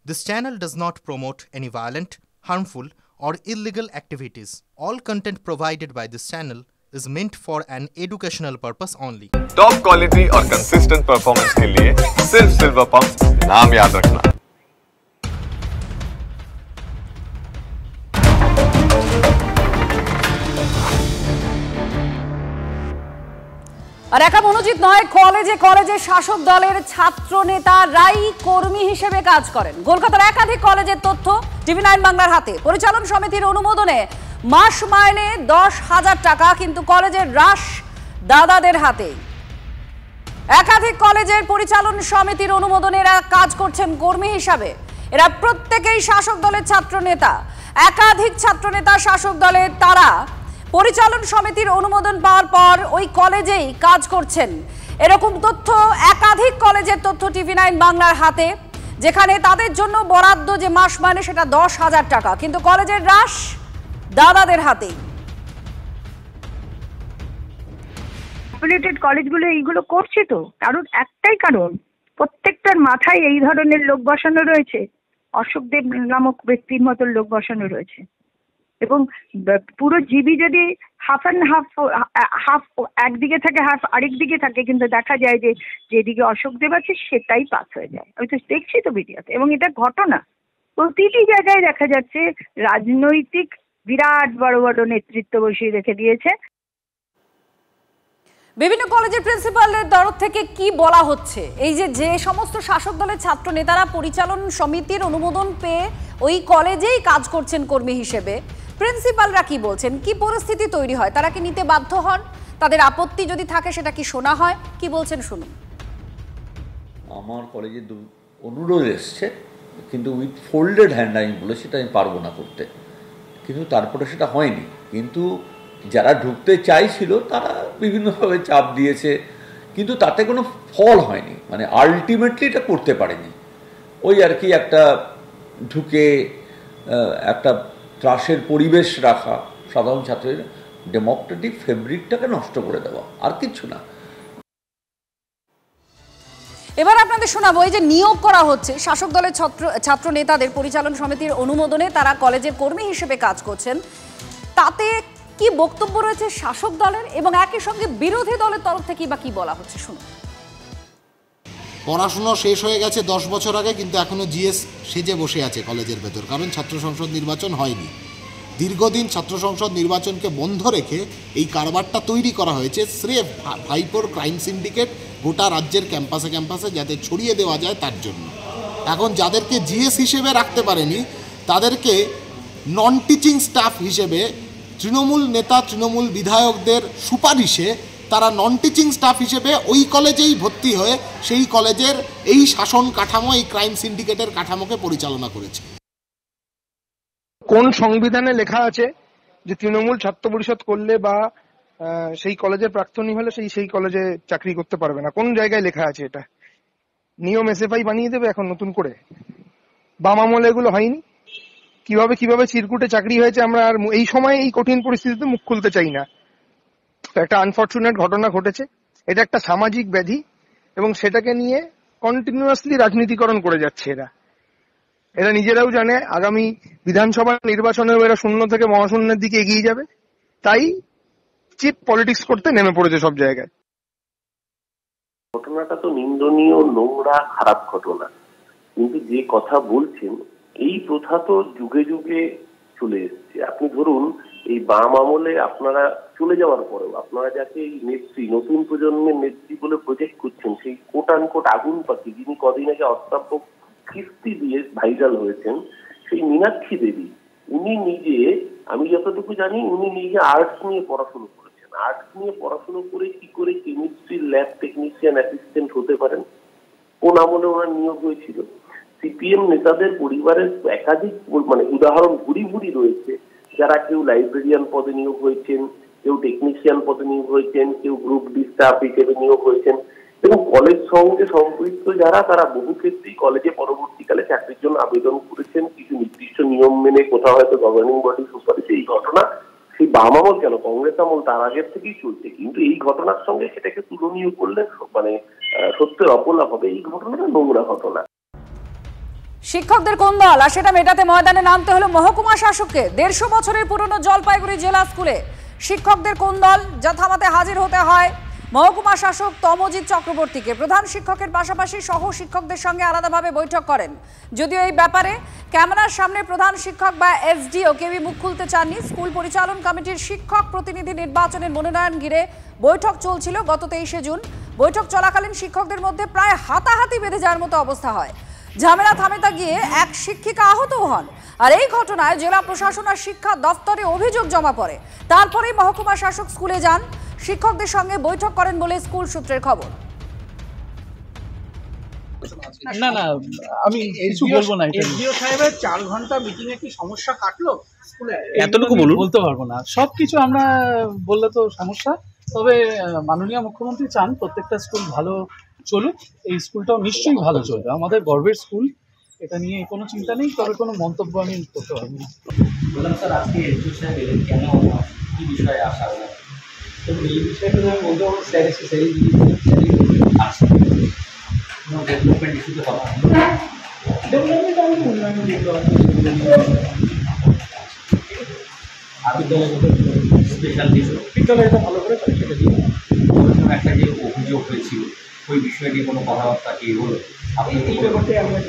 This channel does not promote any violent, harmful, or illegal activities. All content provided by this channel is meant for an educational purpose only. Top quality और consistent performance के लिए सिर्फ silver pump नाम याद रखना। আর একা মনোজিৎ নয়, কলেজে কলেজে শাসক দলের ছাত্র নেতারাই কর্মী হিসেবে কাজ করেন। কলকাতার একাধিক কলেজের তথ্য টিভি9 বাংলার হাতে। পরিচালন সমিতির অনুমোদনে মাস মাইনে 10,000 টাকা, কিন্তু কলেজের রাশ দাদাদের হাতে। একাধিক কলেজের পরিচালন সমিতির অনুমোদনে এরা কাজ করছেন কর্মী হিসাবে। এরা প্রত্যেকেই শাসক দলের ছাত্র নেতা। একাধিক ছাত্র নেতা শাসক দলের, তারা পরিচালন সমিতির অনুমোদন পাওয়ার পর ওই কলেজেই কাজ করছেন। এরকম তথ্য, একাধিক কলেজের তথ্য টিভি9 বাংলার হাতে, যেখানে তাদের জন্য বরাদ্দ যে মাস মাইনে সেটা 10,000 টাকা, কিন্তু কলেজের রাশ দাদাদের হাতে। অ্যাফিলিয়েটেড কলেজগুলো এইগুলো করছে তো, কারণ একটাই কারণ, প্রত্যেকটার মাথায় এই ধরনের লোক বসানো রয়েছে, অশোক দেব নামক ব্যক্তির মতো লোক বসানো রয়েছে। এবং পুরো জিবি যদি হাফ অ্যান্ড হাফ একদিকে থাকে, হাফ আরেক দিকে থাকে, কিন্তু দেখা যায় যে যেদিকে অশোক দেব আছে সেটাই পাস হয়ে যায়। আমি তো দেখছি তো ভিডিওতে, এবং এটা ঘটনা প্রতিটি জায়গায় দেখা যাচ্ছে। রাজনৈতিক বিরাট বড় বড় নেতৃত্ব বসিয়ে রেখে দিয়েছে। বিভিন্ন কলেজের প্রিন্সিপালের তরফ থেকে কি বলা হচ্ছে, এই যে সমস্ত শাসক দলের ছাত্র নেতারা পরিচালন সমিতির অনুমোদন পেয়ে ওই কলেজেই কাজ করছেন কর্মী হিসেবে, প্রিন্সিপালরা কি বলছেন, কি পরিস্থিতি তৈরি হয়, তারা কি নিতে বাধ্য হন, তাদের আপত্তি যদি থাকে সেটা কি শোনা হয়, কি বলছেন শুনুন। আমার কলেজে অনুরোধ এসছে, কিন্তু উইথ ফোল্ডেড হ্যান্ড আমি বলে সেটা আমি পারবো না করতে, কিন্তু তারপরে সেটা হয়নি। কিন্তু যারা ঢুকতে চাইছিল তারা বিভিন্নভাবে চাপ দিয়েছে, কিন্তু তাতে কোনো ফল হয়নি, মানে আলটিমেটলি এটা করতে পারেনি। ওই আর কি একটা ঢুকে একটা ত্রাসের পরিবেশ রাখা, সাধারণ ছাত্রদের ডেমোক্রেটিক ফেব্রিকটাকে নষ্ট করে দেওয়া, আর কিছু না। এবার আপনাদের শোনাবো, এই যে নিয়োগ করা হচ্ছে শাসক দলের ছাত্র নেতাদের পরিচালন সমিতির অনুমোদনে তারা কলেজের কর্মী হিসেবে কাজ করছেন, তাতে কি বক্তব্য রয়েছে শাসক দলের, এবং একই সঙ্গে বিরোধী দলের তরফ থেকে বা কি বলা হচ্ছে শুনুন। পড়াশুনো শেষ হয়ে গেছে 10 বছর আগে, কিন্তু এখনও জিএস সেজে বসে আছে কলেজের ভেতর, কারণ ছাত্র সংসদ নির্বাচন হয়নি। দীর্ঘদিন ছাত্র সংসদ নির্বাচনকে বন্ধ রেখে এই কারবারটা তৈরি করা হয়েছে স্রেফ ভাইপোর ক্রাইম সিন্ডিকেট গোটা রাজ্যের ক্যাম্পাসে ক্যাম্পাসে যাতে ছড়িয়ে দেওয়া যায় তার জন্য। এখন যাদেরকে জিএস হিসেবে রাখতে পারেনি তাদেরকে নন টিচিং স্টাফ হিসেবে তৃণমূল নেতা, তৃণমূল বিধায়কদের সুপারিশে তারা নন টিচিং স্টাফ হিসেবে ওই কলেজেই ভর্তি হয়ে সেই কলেজের এই শাসন কাঠামো, এই ক্রাইম সিন্ডিকেটের কাঠামোকে পরিচালনা করেছে। কোন সংবিধানে লেখা আছে যে তৃণমূল ছাত্র পরিষদ করলে বা সেই কলেজের প্রাক্তনী হলে সেই কলেজে চাকরি করতে পারবে না? কোন জায়গায় লেখা আছে এটা? নিয়ম এসএফআই বানিয়ে দেবে এখন নতুন করে? বাম আমলে এগুলো হয়নি। কিভাবে চিরকুটে চাকরি হয়েছে আমরা আর এই সময় এই কঠিন পরিস্থিতিতে মুখ খুলতে চাই না। একটা আনফরচুনেট ঘটনা ঘটেছে, এটা একটা সামাজিক ব্যাধি, এবং সেটাকে নিয়ে কন্টিনিউয়াসলি রাজনীতিকরণ করে যাচ্ছে এরা নিজেরাও জানে আগামী বিধানসভা নির্বাচনেও এরা শূন্য থেকে মহাশূন্যের দিকে এগিয়ে যাবে, তাই চিপ পলিটিক্স করতে নেমে পড়েছে সব জায়গায়। ঘটনাটা তো নিন্দনীয়, নোংরা, খারাপ ঘটনা, কিন্তু যে কথা বলছেন এই প্রথা তো যুগে যুগে চলে এসছে। আপনি ধরুন এই বাম আমলে আপনারা চলে যাওয়ার পরেও আপনারা যাকে এই নেত্রী, নতুন প্রজন্মের নেত্রী বলে প্রজেক্ট করছেন, সেই কোট আনকোট আগুন পাখি যিনি কদিন আগে অস্ত্রাব্য কিস্তি দিয়ে ভাইরাল হয়েছেন, সেই মীনাক্ষী দেবী, উনি নিজে, আমি যতটুকু জানি, উনি নিজে আর্টস নিয়ে পড়াশুনো করেছেন। আর্টস নিয়ে পড়াশুনো করে কি করে কেমিস্ট্রির ল্যাব টেকনিশিয়ান অ্যাসিস্ট্যান্ট হতে পারেন? কোন আমলে ওনার নিয়োগ হয়েছিল? সিপিএম নেতাদের পরিবারের একাধিক উদাহরণ ভুরি ভুরি রয়েছে, যারা কেউ লাইব্রেরিয়ান পদে নিয়োগ হয়েছেন, কেউ টেকনিশিয়ান পদে নিয়োগ হয়েছেন, কেউ গ্রুপ ডি স্টাফ হিসেবে নিয়োগ হয়েছেন, এবং কলেজ সঙ্গে সম্পৃক্ত যারা, তারা বহু ক্ষেত্রেই কলেজে পরবর্তীকালে চাকরির জন্য আবেদন করেছেন কিছু নির্দিষ্ট নিয়ম মেনে, কোথাও হয়তো গভর্নিং বডি সুপারিশে। এই ঘটনা সেই বাম আমল কেন, কংগ্রেস আমল তার আগের থেকেই চলছে, কিন্তু এই ঘটনার সঙ্গে সেটাকে তুলনীয় করলে সত্যের অপলাপ হবে। এই ঘটনাটা নোংরা ঘটনা। শিক্ষকদের কোন্দল আর সেটা মেটাতে ময়দানে নামতে হলো মহকুমা শাসককে। 150 বছরের পুরনো জলপাইগুড়ি জেলা স্কুলে শিক্ষকদের কোন্দল যা থামাতে হাজির হতে হয় মহকুমা শাসক তমজিৎ চক্রবর্তীকে। প্রধান শিক্ষকের পাশাপাশি সহ শিক্ষকদের সঙ্গে আলাদাভাবে বৈঠক করেন। যদিও এই ব্যাপারে ক্যামেরার সামনে প্রধান শিক্ষক বা এসডিও কেউই মুখ খুলতে চাননি। স্কুল পরিচালন কমিটির শিক্ষক প্রতিনিধি নির্বাচনের মনোনয়ন ঘিরে বৈঠক চলছিল গত 23শে জুন। বৈঠক চলাকালীন শিক্ষকদের মধ্যে প্রায় হাতাহাতি বেঁধে যাওয়ার মতো অবস্থা হয়। ঝামেলা থামাতে গিয়ে এক শিক্ষিকা আহতও হন। আর এই ঘটনায় জেলা প্রশাসন আর শিক্ষা দফতরে অভিযোগ জমা পড়ে। তারপরেই মহকুমা শাসক স্কুলে যান, শিক্ষকদের সঙ্গে বৈঠক করেন বলে স্কুল সূত্রের খবর। না না আমি কিছু বলবো না। এসডিও সাহেবের 4 ঘন্টা মিটিং এ কি সমস্যা কাটলো স্কুলে এতটুকু বলতে পারবো না। সবকিছু আমরা বললে তো সমস্যা। তবে মাননীয় মুখ্যমন্ত্রী চান প্রত্যেকটা স্কুল ভালো চলুক, এই স্কুলটাও নিশ্চয়ই ভালো চলবে, আমাদের গর্বের স্কুল, এটা নিয়ে কোনো চিন্তা নেই। তবে কোনো মন্তব্য আমি করতে পারবো না। বললাম স্যার আজকে এসডিও সাহেব এলেন কেন, কি বিষয়ে আসা হলো? তো এই বিষয়টা আমি বলতে পারবো স্যার এসে স্যারই আসছে ডেভেলপমেন্ট ইস্যুতে কথা ডেভেলপমেন্ট আমি উন্নয়ন দেখতে পাচ্ছি। আর বিদ্যালয়গত স্পেশাল কিছু বিদ্যালয়টা ভালো করে সেটা দিয়ে একটা যে অভিযোগ হয়েছিল ওই বিষয় নিয়ে কোনো কথাবার্তা কি হলো? আপনি এই ব্যাপারটাই আমরা